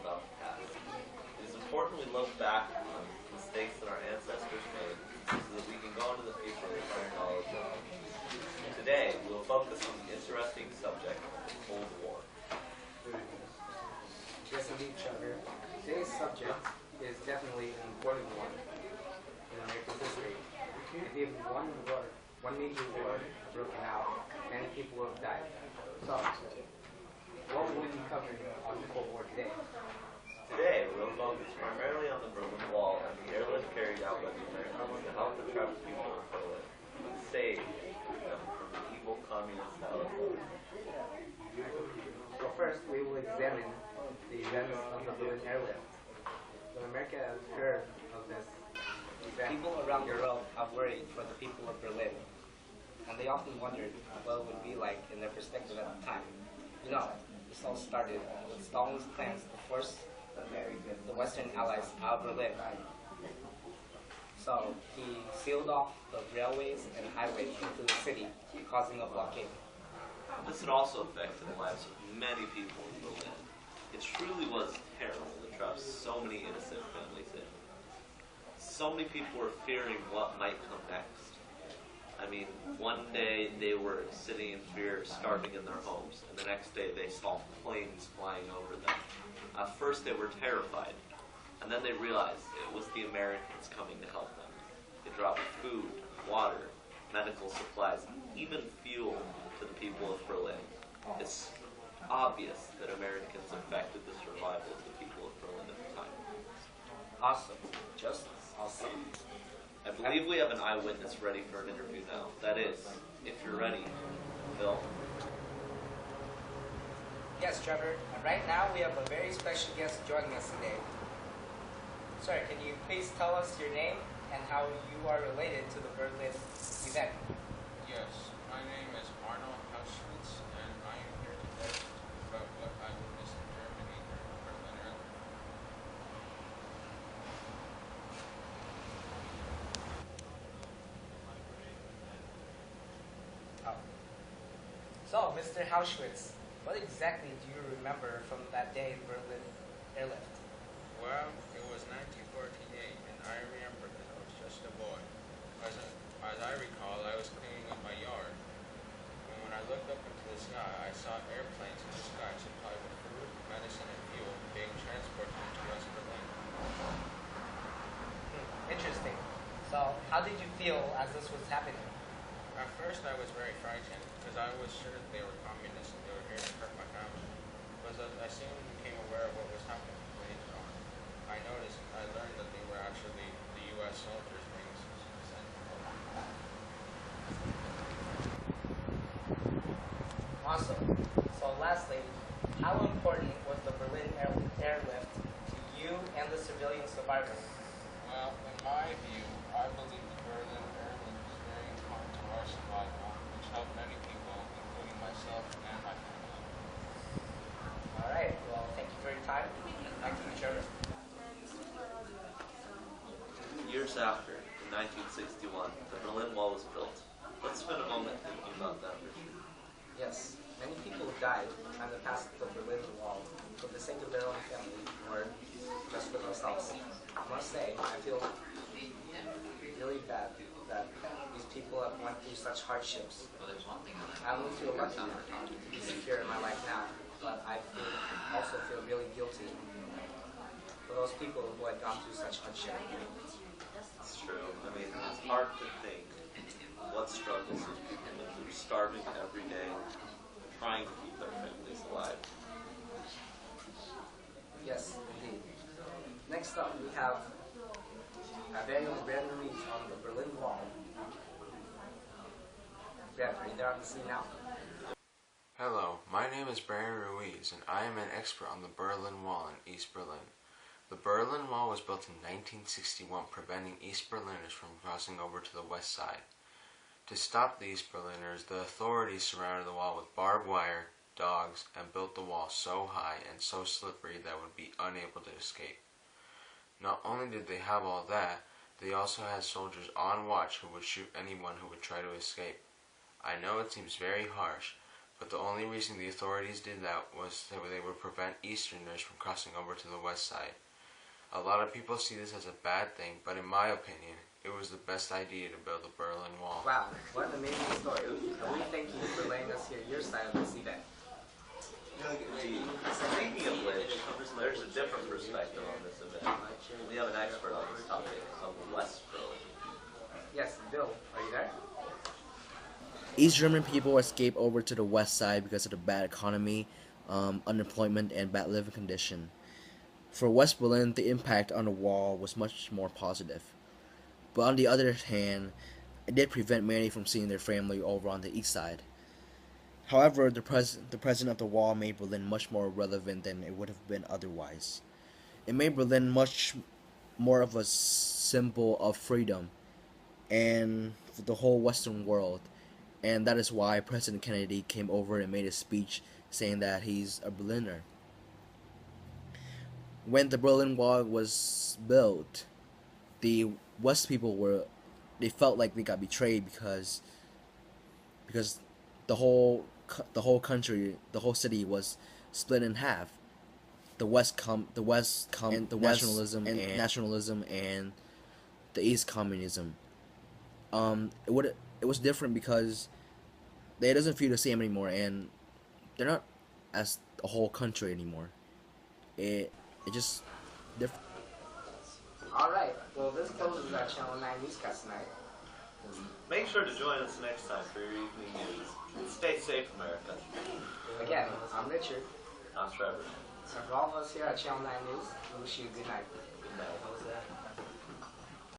about the past. It is important we look back on mistakes that our ancestors made so that we can go into the future with our knowledge of them. Today, we will focus on the interesting subject of the Cold War. Yes, indeed, Trevor. Today's subject is definitely an important one in American history. If one major war broken out, many people have died. So, what will we be covering on the Cold War today? Today, we will focus primarily on the Berlin Wall and the airlift carried out by the Americans to help the trapped people of Berlin and save them from the evil communist Hitler. So first, we will examine the events of the Berlin Airlift. When America has heard of this event, people around the world have worried for the people of Berlin, and they often wondered what it would be like in their perspective at the time. You know, this all started with Stalin's plans to force the Western Allies out of Berlin. So he sealed off the railways and highways into the city, causing a blockade. This had also affected the lives of many people in Berlin. It truly was terrible to trap so many innocent families in. So many people were fearing what might come next. I mean, one day they were sitting in fear, starving in their homes, and the next day they saw planes flying over them. At first they were terrified, and then they realized it was the Americans coming to help them. They dropped food, water, medical supplies, even fuel to the people of Berlin. It's obvious that Americans affected the survival of the people of Berlin at the time. Awesome. Just awesome. I believe we have an eyewitness ready for an interview now. That is, if you're ready, Phil. Yes, Trevor. And right now we have a very special guest joining us today. Sir, can you please tell us your name and how you are related to the Berlin event? Yes, my name is Arnold Auschwitz, and I am here today about what I witnessed in Germany during the Berlin Airlift. Oh. So, Mr. Auschwitz, what exactly do you remember from that day in Berlin Airlift? Well, it was 1948, and I remember that I was just a boy. As I recall, I was cleaning up my yard, and when I looked up into the sky, I saw airplanes in the sky supplied with food, medicine, and fuel being transported into West Berlin. Interesting. So, how did you feel as this was happening? At first, I was very frightened, because I was sure that they were communists and they were here to hurt my family. But as I soon became aware of what was happening later on, I learned that they were actually the U.S. soldiers being sent. Awesome. So lastly, how important was the Berlin Airlift to you and the civilian survivors? Well, in my view, I believe the Berlin Airlift is very important to our survival, which helped many people, including myself and my family. All right. Well, thank you for your time. Back to you, Trevor. Years after, in 1961, the Berlin Wall was built. Let's spend a moment thinking about that, Richard. Yes, many people died trying to pass the Berlin Wall for the sake of their own family or just for themselves. I must say, I feel really bad that these people have went through such hardships. I only feel lucky to be secure in my life now, but I also feel really guilty for those people who had gone through such hardship. It's true. I mean, it's hard to think what struggles these people went through, starving every day, trying to keep their families alive. Yes, indeed. Next up, we have our very own Brandon Reed on the Berlin Wall. Brandon, are you there on the scene now? Hello, my name is Brandon Ruiz, and I am an expert on the Berlin Wall in East Berlin. The Berlin Wall was built in 1961, preventing East Berliners from crossing over to the west side. To stop the East Berliners, the authorities surrounded the wall with barbed wire, dogs, and built the wall so high and so slippery that it would be unable to escape. Not only did they have all that, they also had soldiers on watch who would shoot anyone who would try to escape. I know it seems very harsh, but the only reason the authorities did that was that they would prevent Easterners from crossing over to the west side. A lot of people see this as a bad thing, but in my opinion, it was the best idea to build the Berlin Wall. Wow, what an amazing story. And we thank you for letting us hear your side of this event. Speaking of which, there's a different perspective on this event. We have an expert on this topic of West Berlin. Yes, Bill, are you there? East German people escaped over to the west side because of the bad economy, unemployment, and bad living condition. For West Berlin, the impact on the wall was much more positive. But on the other hand, it did prevent many from seeing their family over on the east side. However, the presence of the wall made Berlin much more relevant than it would have been otherwise. It made Berlin much more of a symbol of freedom and for the whole Western world. And that is why President Kennedy came over and made a speech saying that he's a Berliner. When the Berlin Wall was built, the West people felt like they got betrayed because the whole country, the whole city was split in half. The nationalism and the East communism. It was different because it doesn't feel the same anymore, and they're not as a whole country anymore. It just different. Alright, well this closes our Channel 9 Newscast tonight. Make sure to join us next time for your evening news. And stay safe, America. Again, I'm Richard. I'm Trevor. So for all of us here at Channel 9 News, we wish you a good night. Good night.